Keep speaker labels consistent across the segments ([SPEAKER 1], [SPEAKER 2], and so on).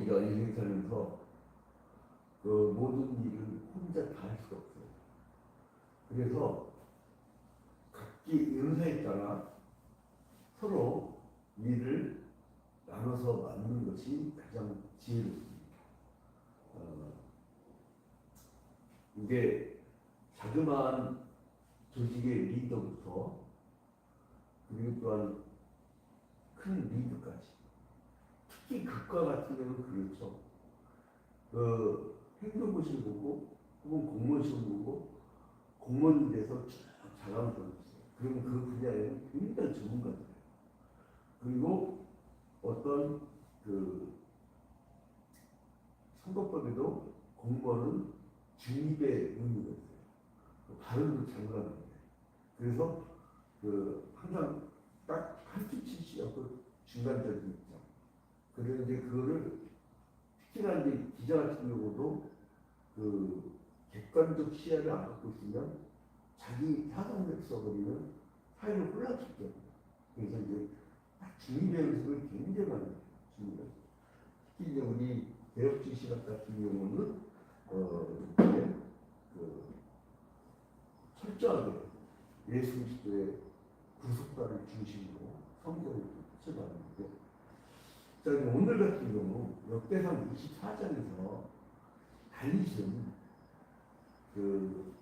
[SPEAKER 1] 우리가 인생 살면서 그 모든 일을 혼자 다 할 수 없어요. 그래서 각기 은사에 따라 서로 일을 나눠서 맡는 것이 가장 지혜롭습니다. 이게 자그마한 조직의 리더부터 그리고 또한 큰 리더까지, 특히 극과 같은 경우는 그렇죠. 그 행정고시를 보고 혹은 공무원 시험 보고 공무원이 돼서 쭉 잘하는 사람이 있어요. 그러면 그 분야에는 굉장히 전문가들이에요. 그리고 어떤 그 선거법에도 공무원은 중립의 의무가 있어요. 발언도 잘못하는데. 그래서 그 항상 딱 한쪽 치시하고 중간적인 입장. 그런데 그거를 특히나 이제 기자 같은 경우도 그 객관적 시야를 안 갖고 있으면 자기 사상력 써버리면 사회를 혼란시켜요. 그래서 이제 중립의 의식을 굉장히 많이 줍니다. 특히 이제 우리 개혁주의 신학 같은 경우는 이렇게 그 철저하게 예수 그리스도의 구속사를 중심으로 성경을 펼쳐가는데, 자, 오늘 같은 경우 역대상 24장에서 다윗은 그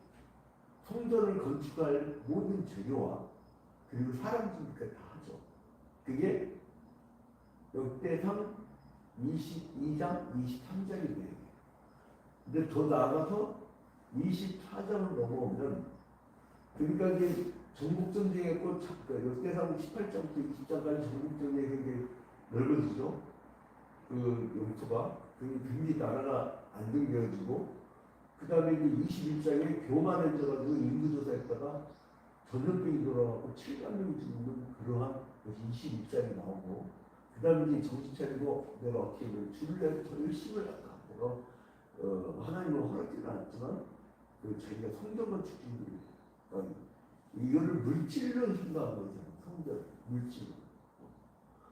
[SPEAKER 1] 성전을 건축할 모든 재료와 그리고 사람들까지 다 하죠. 그게 역대상 22장, 23장이에요. 근데 더 나아가서 24장을 넘어오면, 그러니까 이제 전국전쟁했고 역대상 18장부터 20장까지 전국전쟁이 굉장히 넓어지죠. 그 영토가 굉장히 나라가 안정되어지고, 그 다음에 이제 21장에 교만해져가지고 인구조사했다가 전염병이 돌아가고 7만 명이 죽는 그러한 것이 21장에 나오고, 그 다음에 이제 정신 차리고 내가 어떻게 줄을 내서 더 열심히 할까, 내가 하나님은 허락지는 않았지만 그 자기가 성전만 죽이는 이거를 물질로 생각한 거잖아요. 성전 물질.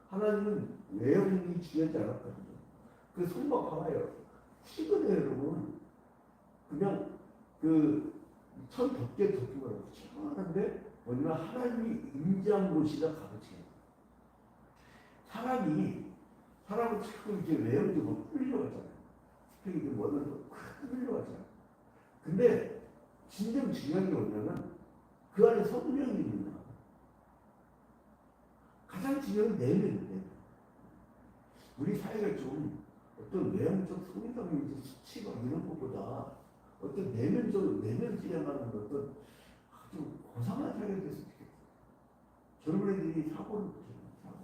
[SPEAKER 1] 하나님은 외형이 중요하지 않았거든요. 그 성막 봐봐요. 최근에 여러분 그냥 그 천 덮개 덮기만 하고 최근한데 뭐냐면 하나님이 임재한 곳이다 값어치가. 사람은 자꾸 이렇게 외형적으로 끌려가잖아요. 스펙이 뭐든 끌려가잖아요. 근데 진정 중요한 게 뭐냐면 그 안에 성령이 있는 거야. 가장 중요한 내면인데, 우리 사회가 좀 어떤 외형적 성장의 수치가 이런 것보다 어떤 내면적으로 내면지향하는 어떤 아주 고상한 사회가 됐으면 좋겠어요. 젊은 애들이 사고를 사고.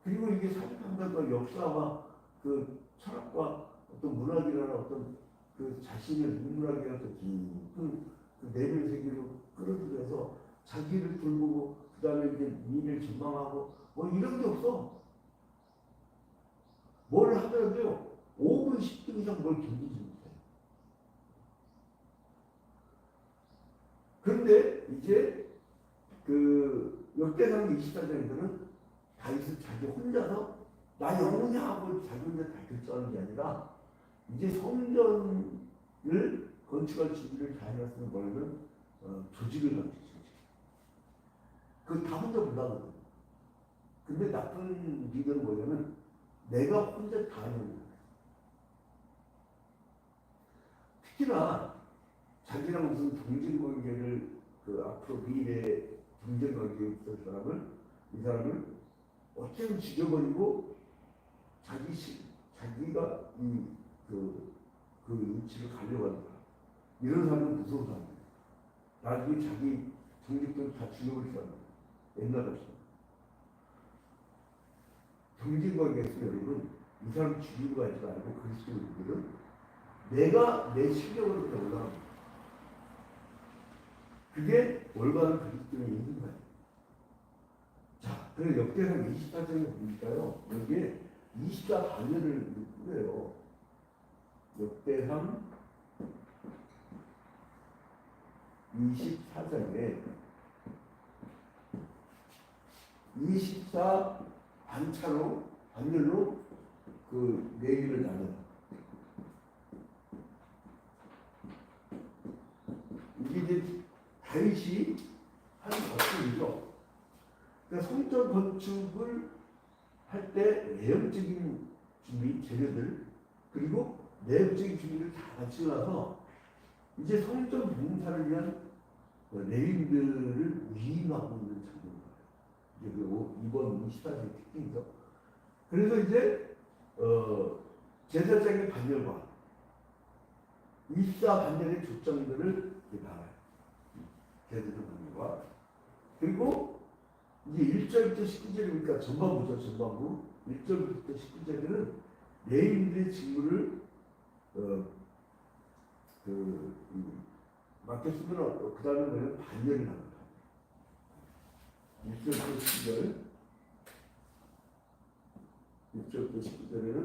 [SPEAKER 1] 그리고 이게 사회판단과 역사와 그 철학과 어떤 문학이라는 어떤 그 자신의 인문학이라는 깊은 그 내면 세계로 끌어들여서 자기를 돌보고 그 다음에 이제 미래를 전망하고 뭐 이런 게 없어. 뭘 하더라도요 5분 10분 이상 뭘 견디지 못해. 그런데 이제 그 역대상 24장에서는 다윗은 자기 혼자서 나 영원히 하고 자기 혼자 다 결정하는 게 아니라 이제 성전을 건축할 준비를 다 해놨으면 뭐냐면 조직을 만들죠. 그거 다 혼자 못하거든. 근데 나쁜 리더는 뭐냐면 내가 혼자 다 하는 거야. 특히나 자기랑 무슨 경쟁 관계를 그 앞으로 미래에 경쟁 관계에 있을 사람을 이 사람을 어떻게든 죽여버리고 자기가 그 위치를 가려고 한다. 이런 사람은 무서운 사람이에요. 나중에 자기 정직들 다 죽여버릴 사람이에요. 옛날 같이. 경쟁관계에서 여러분, 이 사람 죽이고 가지 말고 그리스도인들은 내가 내 실력으로 올라갑니다. 그게 올바른 그리스도인의 있는 거예요. 자, 그래서 역대상 24장에 보니까요, 여기에 24반열을 꾸려요. 역대상 24장에 24 반열로 그 내기를 나눠. 이게 이제 다윗이 한 작품이죠. 그러니까 성전 건축을 할 때 외형적인 준비, 재료들, 그리고 내부적인 준비를 다 갖추고 나서 이제 성전 봉사를 위한 레인들을 위임하고 있는 장면입니다. 이게 이번 24세기 특징이죠. 그래서 이제 제사장의 반열과 24 반열의 조정들을 나와요. 제사장 반열과 그리고 이제 1절부터 19절이니까 전반부죠. 전반부 1절부터 19절에는 레인들의 직무를 맡겼으면 그 다음에 뭐냐면 반열이 나옵니다. 1절부터 19절 1절부터 19절에는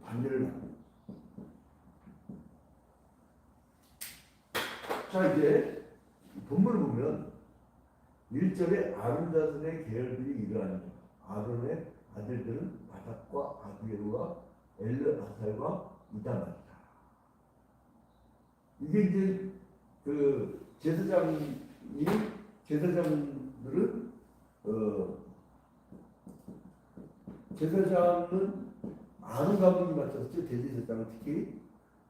[SPEAKER 1] 반열을 나옵니다. 자 이제 본문을 보면 1절에 아론 자손의 계열들이 이러하니라. 아론의 아들들은 나답과 아비에루와 엘르아살과 이다말이다. 이게 이제 그 제사장들은 제사장은 아론 가문이 맡았죠. 대제사장은 특히.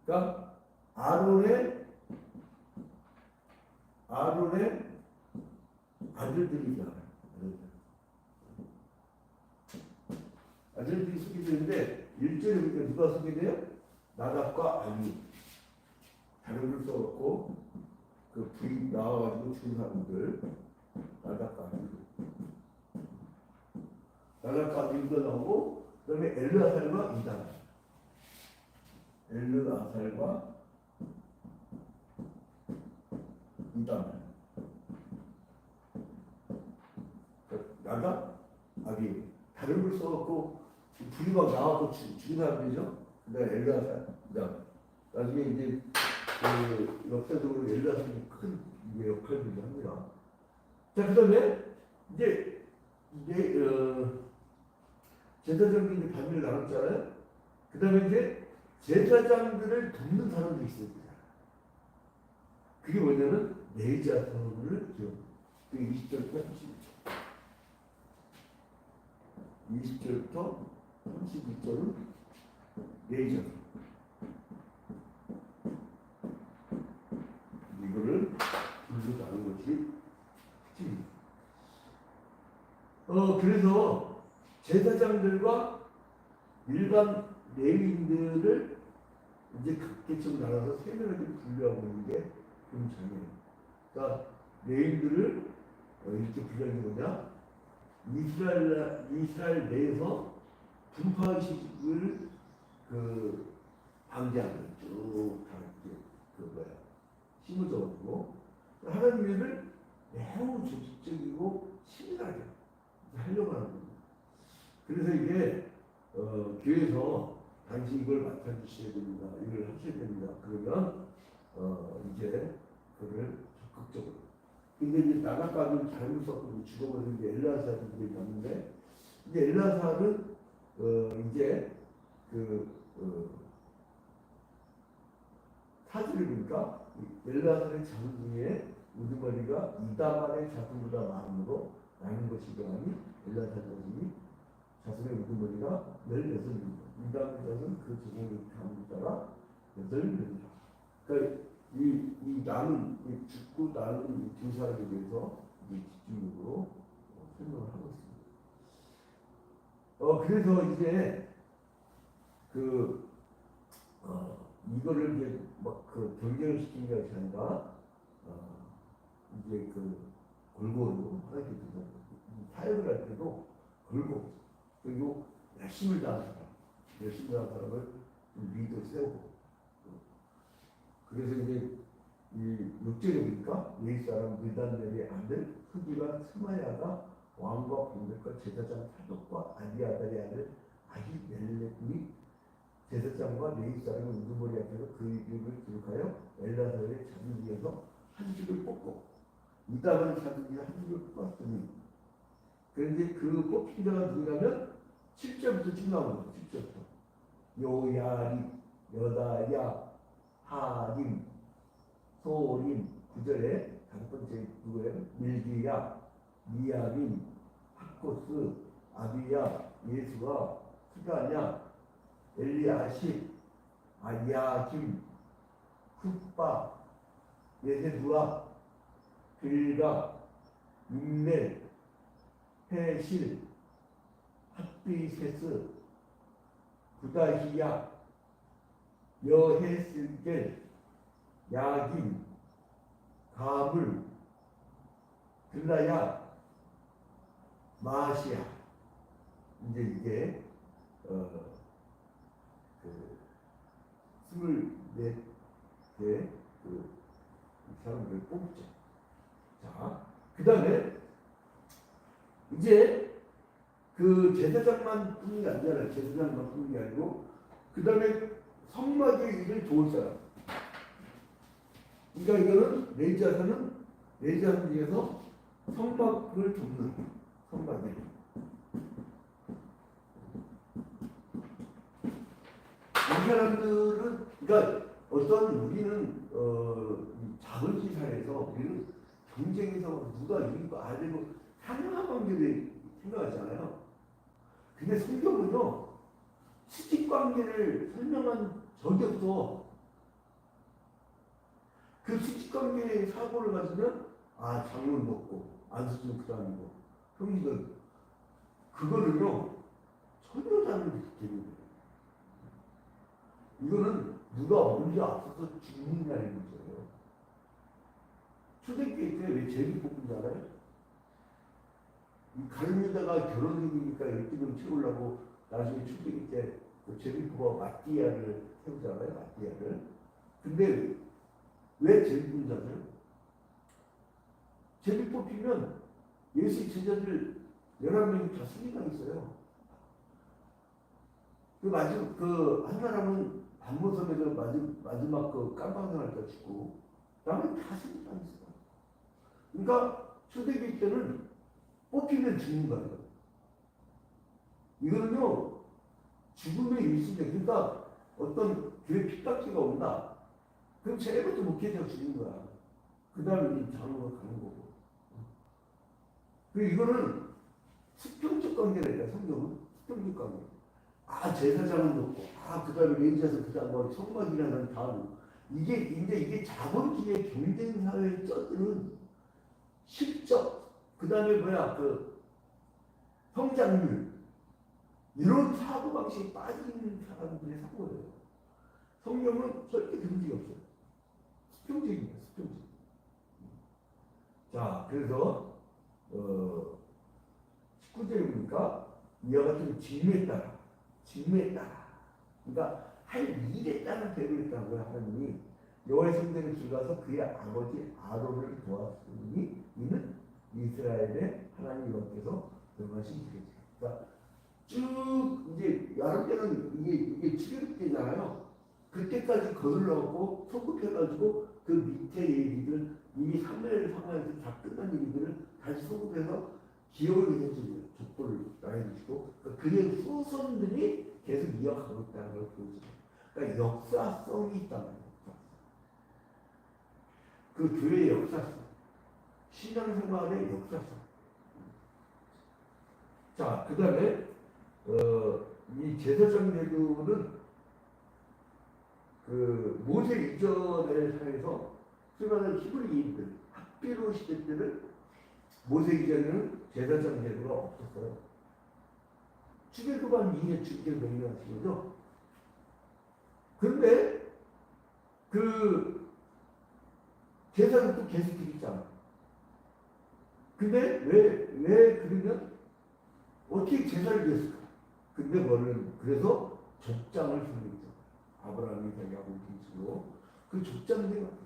[SPEAKER 1] 그러니까 아론의 아들들이잖아요. 아들들이 소개되는데 1절에 보니까 누가 소개돼요? 나답과 아비. 자료를 써놓고 그 불이 나와가지고 죽은 사람들 나답과 아비가 나오고 그 다음에 엘르아살과 이단. 엘르아살과 이단. 나답, 아비. 다른 걸 써갖고 불이 막 나와서 죽인 사람들이죠. 그다음에 엘르아살, 나중에 이제 그 역사적으로 엘르아살이 큰 역할을 합니다. 자, 그다음에 이제 제사장들이 이제 반면을 나눴잖아요. 그다음에 이제 제사장들을 돕는 사람들이 있어요. 그게 뭐냐면 내자손을 기억. 그 20절부터 20절부터 32절은 내자손. 이거를 불로 나눈 것이 특징입니다. 그래서 제사장들과 일반 레위인들을 이제 각계층 나눠서 세 명에게 분류하고 있는 게 좀 장애예요. 그러니까 레위인들을 이렇게 분류하는 게 뭐냐? 이스라엘 내에서 분파의식을 방지하는 쭉다 심어져가지고 하나님 일을 매우 조직적이고 치밀하게 하려고 하는 겁니다. 그래서 이게 교회에서 당신 이걸 맡아주셔야 됩니다. 이걸 하셔야 됩니다. 그러면 이제 그걸 적극적으로. 근데 이제 나답과는 잘못 썼고 죽어버린 게 엘르아살이 있는데 이제 엘르아살은 이제 사진을 보니까 엘르아살의 자손 중에 우두머리가 이다말의 자손보다 많음으로 나눈 것이더니 엘르아살 자손의 우두머리가 16입니다. 이다말의 자손은 그 제공의 가문에 따라 8명이다. 그러니까 이 나는 죽고 나는 두 사람에 대해서 집중적으로 설명을 하고 있습니다. 그래서 이제 이거를 이제 막 경쟁을 시키는 것이 아니라 이제 골고루 하나님께 사역을 할 때도 골고루 그리고 열심히 다하는 사람을 리더 세우고. 그래서 이제 이 6절에 보니까 이 사람 느단넬의 아들 흑이가 스마야가 왕과 공백과 제사장 사독과 아디아달의 아들 아히멜렉이 제사장과 레위 사람의 우두머리 앞에서 그 이름을 기록하여 엘라살의 자손 중에서 한 줄을 뽑고 이다말의 자손 중에 한 줄을 뽑았더니 그런데 그 뽑힌 자가 누구냐면 7절부터 쭉 나오는 거예요. 7절부터. 요야림, 여다야, 하림, 소림. 9절에 다섯 번째 누구예요? 밀기야, 미야민, 하코스, 아비야, 예수가, 수가냐, 엘리아십, 아야김, 훗바, 예세두아, 빌가, 임멜, 헤실, 핫비세스, 부다히야, 여헤슬겔, 야김, 가물, 들라야, 마시아. 이제 이게 그 24개 그 사람들을 뽑죠. 자, 그 다음에 이제 그 제사장만 뽑는 게 아니잖아요. 제사장만 뽑는 게 아니고 그 다음에 성막의 일을 도울 사람. 그러니까 이거는 레위자는 중에서 성막을 돕는 성막이. 이 사람들은 그러니까 어떤 우리는 작은 지사에서 우리는 경쟁에서 누가 이기고 아니고 상하 관계를 생각하잖아요. 근데 성경은요 수직 관계를 설명한 적이 없어. 그 수직 관계의 사고를 가지면 장로는 높고 안수는 그 다음이고 형님들 그거는요 전혀 다른 개념이에요. 이거는 누가 먼저 앞서서 죽느냐는 문제예요. 초대교회 때 왜 제비 뽑은 줄 알아요? 가룟유다가 결혼 중이니까 12명 채우려고 나중에 초대교회 때 제비 뽑아 마띠아를 세우잖아요. 마띠아를. 근데 왜 제비 뽑는 줄 아세요? 제비 뽑히면 예수 제자들 11명이 다 승리당했어요. 한 사람은 반모섬에서 마지막 그 깜방생활 때 죽고, 나머지 다 승리당했어요. 그러니까 초대교회 때는 뽑히면 죽는 거예요. 이거는요, 죽음의 일순이에요. 그러니까 어떤 교회 핍박기가 온다. 그럼 제일 먼저 목회자가 죽는 거야. 그 다음에 이 장로가 가는 거고. 이거는 수평적 관계래요. 성경은 수평적 관계. 제사장은 높고, 그 다음에 레위자서 그 다음에 성막이라는 다음. 이게 자본주의 경쟁사회에 쩌드는 실적, 그 다음에 성장률, 이런 사고방식에 빠진 사람들의 사고예요. 성경은 절대 그런 적이 없어요. 수평적입니다. 수평적. 자, 그래서 19절에 보니까 이와 같은 직무에 따라 그러니까 할 일에 따라 배우겠다고요. 하나님이 여호와의 성전에 들어가서 그의 아버지 아론을 도왔으니 이는 이스라엘의 하나님 여호와께서 명하신 일이지. 그러니까 쭉 이제 여름 때는 이게 출애굽 때잖아요. 그때까지 거들러갖고 소급해가지고 그 밑에 얘기들 이미 3일 상황에서 다 끝난 얘기들을 다시 소급해서 기억을 해주고 족보를 나눠주고 그의 후손들이 계속 이어가고 있다는 걸 보여줘요. 그러니까 역사성이 있다는 거예요. 그 교회의 역사성, 신앙생활의 역사성. 자, 그 다음에 이 제사장 제도는 그 모세 이전의 사회에서 수많은 히브리인들 학비로 시대 때는 모세 이전에는 제사장 제도가 없었어요. 출애굽한 이후에 주께서 명령하신 거죠. 그런데 그 제사는 또 계속 드리잖아. 근데 왜 그러면 어떻게 제사를 드렸을까? 근데 그래서 족장을 섬기죠. 아브라함이 자기하고 기술로 그 족장들이 왔다.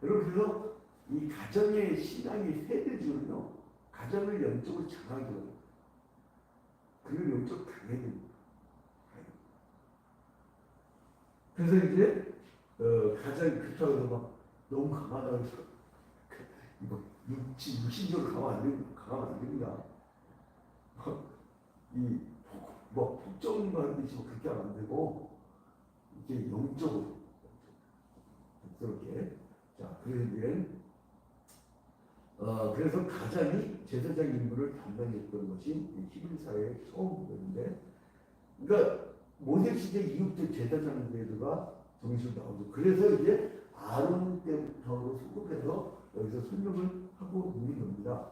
[SPEAKER 1] 여러분 그래서 이 가정의 신앙의 세대주는요 가정을 영적으로 장하게 해요. 그리고 영적 강해야 됩니다. 그래서 이제 가정이 그렇다고 해서 막 너무 강하다고 해서 이거 육신적으로 강하면 안 됩니다. 이뭐 폭정과 하듯이 그렇게 하면 안 되고 이렇게 영적으로 그렇게 자 그래서 가장이 제사장 임무를 담당했던 것이 히브리 사회의 처음이었는데, 그러니까 모세 시대 이후부터 제사장 제도가 정식으로 나오죠. 그래서 이제 아론 때부터 소급해서 여기서 설명을 하고 있는 겁니다.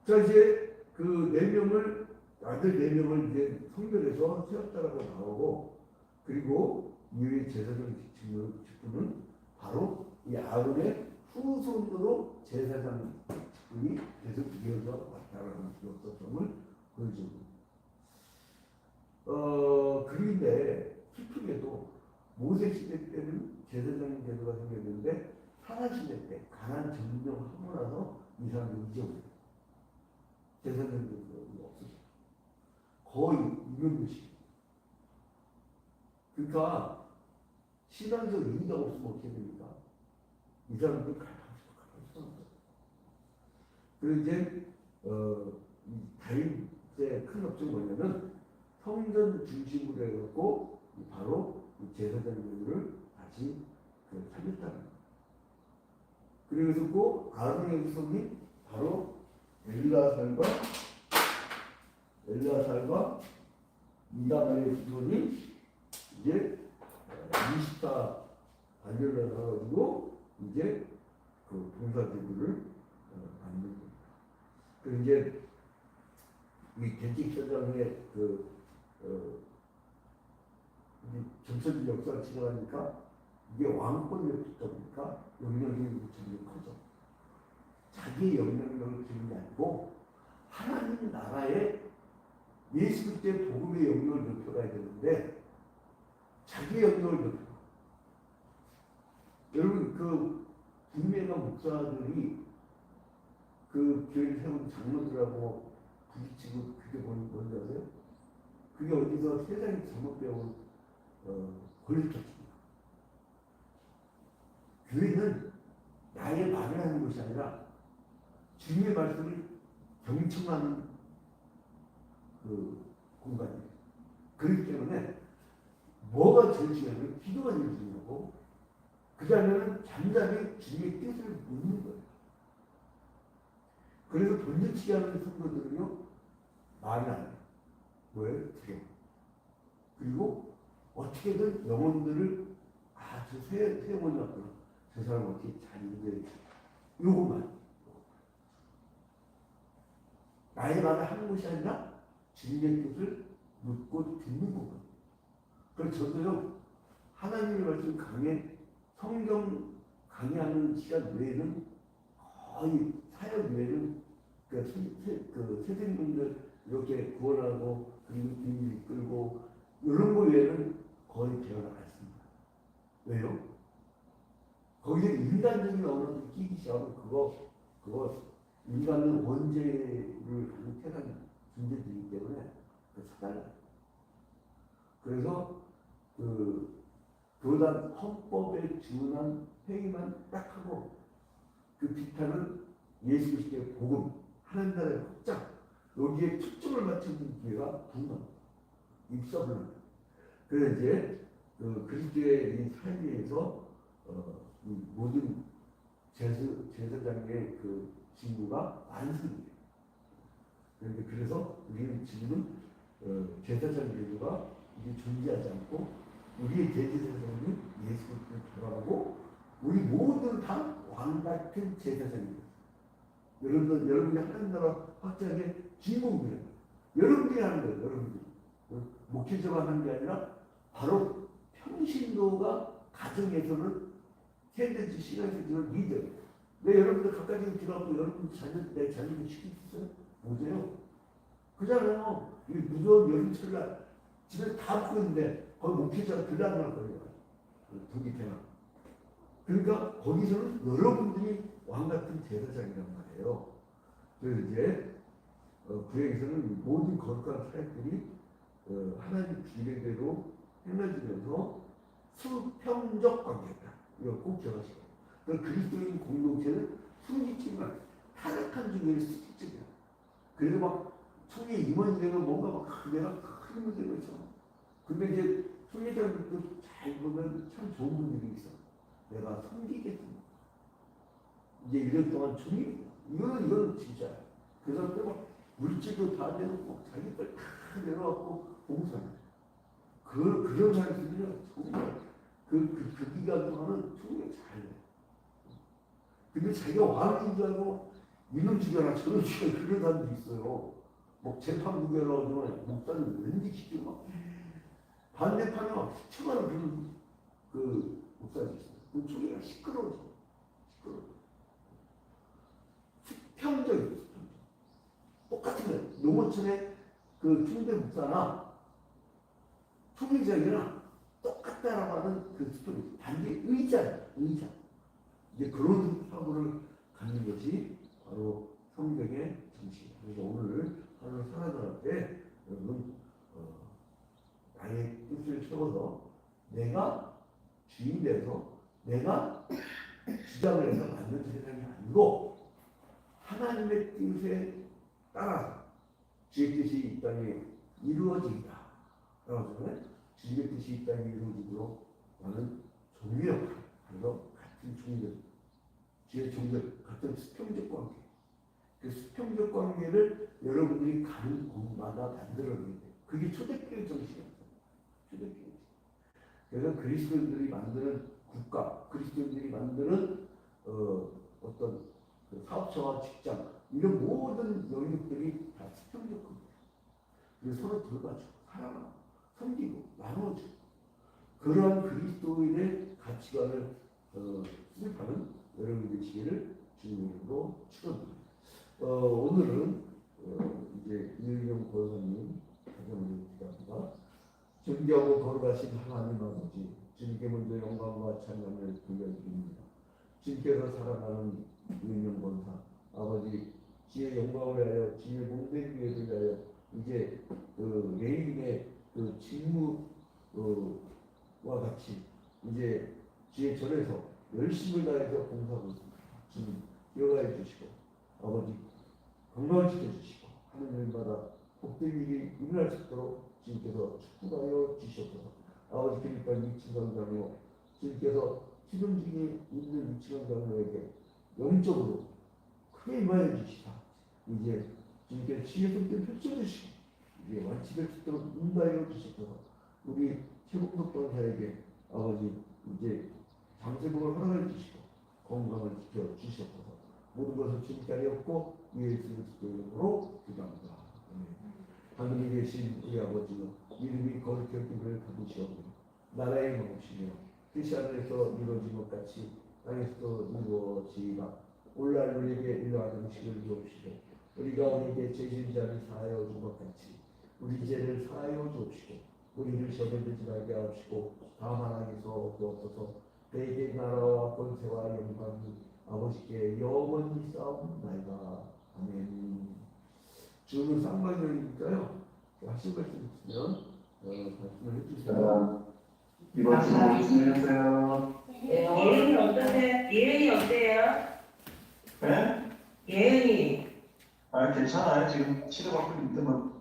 [SPEAKER 1] 자 이제 그 네 명을 아들 네 명을 이제 성별해서 세웠다라고 나오고, 그리고 이후에 제사장 직분은 바로 이 아론의 후손으로 제사장 직분이 계속 이어져 왔다라는 기록점을 보여주고. 그런데 슬프게도 모세 시대 때는 제사장 제도가 생겼는데 하나 시대 때 가나안 점령하고 나서 이 사람들이 잊어버려요. 제사장 제도가 없어져. 거의 유명무실. 그러니까 신앙적 의미가 없으면 어떻게 됩니까? 이 사람들 가만히. 그리고 이제 다윗의 큰 업적이 뭐냐면 성전 중심으로 해갖고 바로 제사장 제도를 다시 살렸다는 거예요. 그래서 그 아론의 후손이 바로 엘라살과 이다말의 후손이 이제 24 단련을 해가지고 이제 그 봉사제도를 받는 겁니다. 그리고 이제 이 개직사장의 전체적 역사를 지나가니까 이게 왕권이 없다 보니까 영향력이 굉장히 커져. 자기 영향력을 주는 게 아니고 하나님 나라에 예수 그리스도의 복음의 영향을 높여가야 되는데 자기 영향을 높여. 여러분 그 분명한 목사들이 그 교회를 세운 장로들하고 부딪히고 그게 뭔지 아세요? 그게 어디서 세상에 잘못되어 권력적입니다. 교회는 나의 말을 하는 것이 아니라 주님의 말씀을 경청하는 그 공간이에요. 그렇기 때문에 뭐가 제일 중요하냐면 기도가 제일 중요하고 그 다음에는 잠잠히 주님의 뜻을 묻는 거예요. 그래서 번쩍치게 하는 성도들은요 말을 안 해요. 왜? 두려워. 그리고 어떻게든 영혼들을 저 세번이 왔구나. 저 사람 어떻게 잘 인도해야지. 요것만. 나의 말을 하는 것이 아니라 주님의 뜻을 묻고 듣는 거거든요. 그래서 저도요 하나님의 말씀 성경 강의하는 시간 외에는 거의 사역 외에는 그 선생님들 이렇게 구원하고 그리고 비밀 이끌고 이런 거 외에는 거의 배워나 갔습니다. 왜요? 거기에 인간적인 언어를 끼기 시작하면 그거 인간은 원죄를 가는 태산 존재들이기 때문에 사달라요. 그래서 교단 헌법에 준한 회의만 딱 하고 그 비판은 예수 그리스도의 복음, 하나님 나라의 확장 여기에 초점을 맞추는 기회가 분명 입서불능. 그래서 이제 그리스도의 이 삶에서 이 모든 제사장의 그 직무가 완성돼요. 그래서 우리는 지금은 제사장 제도가 이제 존재하지 않고 우리의 대제사장은 예수 그리스도를 돌아가고 우리 모두는 다 왕같은 제사장입니다. 여러분이 하나님 나라 확장의 주인공들이에요. 여러분들이 하는 거예요. 여러분들이. 목회자가 하는 게 아니라 바로 평신도가 가정에서는 세대주 신앙에서는 리더. 왜 여러분들 가까이 들어가고 여러분 내 자녀를 시키겠어요? 못해요. 그잖아요. 이 무더운 여름철날 집에 다 붙고 있는데 거기 목회자가 들어가는 거예요. 두 밑에나. 그러니까 거기서는 여러분들이 왕같은 제사장이란 말이에요. 그래서 이제 구약에서는 모든 거룩한 사역들이 하나님 기대대로 행해지면서 수평적 관계다. 이거 꼭 기억하시고. 그리스도인 공동체는 순기지만 타락한 중에는 수직적이야. 그래서 막 총회 임원이 되면 뭔가 막 내가 큰 힘을 되고 있어. 근데 이제 총회장들도 잘 보면 참 좋은 분들이 있어. 내가 섬기겠다. 이제 1년 동안 총회 이거는 진짜. 그 사람들 막 물질도 다 내놓고 자기들 다 내놓고 봉사해. 그런 사람들은요 정말 그 기간 동안은 총회 잘해. 근데 자기가 왕인 줄 알고 이놈 죽여라 저놈 죽여라 그런 사람도 있어요. 뭐 재판 구별하고 목사는 왠지 시키고 막 반대판에 막 시청하는 그런 그 목사도 있어요. 그 총회가 시끄러워져. 수평적이에요. 똑같은 거예요. 농어촌의 그 충대 목사나 총회장이나 똑같다라고 하는 그 수평. 단지 의자예요. 의자. 이제 그런 사고를 갖는 것이 바로 성경의 정신이에요. 그래서 오늘 하루 살아갈 때 여러분 나의 뜻을 채워서 내가 주인 돼서 내가 주장을 해서 만든 세상이 아니고 하나님의 뜻에 따라서 주의 뜻이 이 땅에 이루어지리라. 그래서 주의 뜻이 이 땅에 이루어지도록 나는 종류 역할. 그래서 같은 종들, 주의 종들 같은 수평적 관계. 그 수평적 관계를 여러분들이 가는 곳마다 만들어내야 돼요. 그게 초대교회 정신이었어요. 초대교회. 그래서 그리스도인들이 만드는 국가, 그리스도인들이 만드는 어떤 그 사업처와 직장 이런 모든 영역들이 다 수평적 관계. 그래서 서로 돌봐주고 사랑하고 섬기고 나눠주고 그러한 그리스도인의 가치관을 수립하는 여러분의 지혜를 주님으로 축원드립니다. 오늘은 이제 이은영 권사님 가정을 기도합니다. 존귀하고 거룩하신 하나님 아버지, 주님께 먼저 영광과 찬양을 돌려드립니다. 주님께서 사랑하는 이은영 권사 아버지, 지혜 영광을 위하여, 지혜 몸된 교회를 위하여 이제 그 레인의 그 직무와 같이 이제 지혜 전에서 열심을 다해서 봉사하고 주님 기억하여 주시고 아버지 건강을 지켜주시고 하는 일마다 복된 일이 일어날 수 있도록 주님께서 축복하여 주시옵소서. 아버지 그러니까 이치광 장로 주님께서 시름 중에 있는 이치광 장로에게 영적으로 크게 임하여 주시다. 이제 주님께서 지혜 손길 펼쳐주시고 이제 완치될 수 있도록 인도하여 주시옵소서. 우리 최국덕 권사에게 아버지 이제 장세복을 허락해 주시고 건강을 지켜 주시옵소서. 모든 것을 주님께 하였고 예수 그리스도의 이름으로 기도합니다. 하늘에 계신 우리 아버지여, 이름이 거룩히 여김을 받으시옵소서. 나라의 마음이시며 뜻이 하늘에서 이루어진 것 같이 땅에서도 이루어지이다. 오늘 우리에게 일용할 음식을 주옵시고 우리가 우리에게 죄진 자를 사하여 준 것 같이 우리 죄를 사하여 주옵시고 우리를 시험에 들지 말게 하옵시고 다만 하나님께서 얻어옵소서. 대개 나라와 권세와 영광이 아버지께 영원히 싸움나이다. 아멘. 주는 쌍방울이니까요. 하신 말씀 있으면 말씀을 해주세요.
[SPEAKER 2] 이번 주 말씀해주세요.
[SPEAKER 3] 예은이 어떠세요? 예은이 어때요?
[SPEAKER 2] 네?
[SPEAKER 3] 예은이
[SPEAKER 2] 괜찮아요. 지금 치료받고 있는데 뭐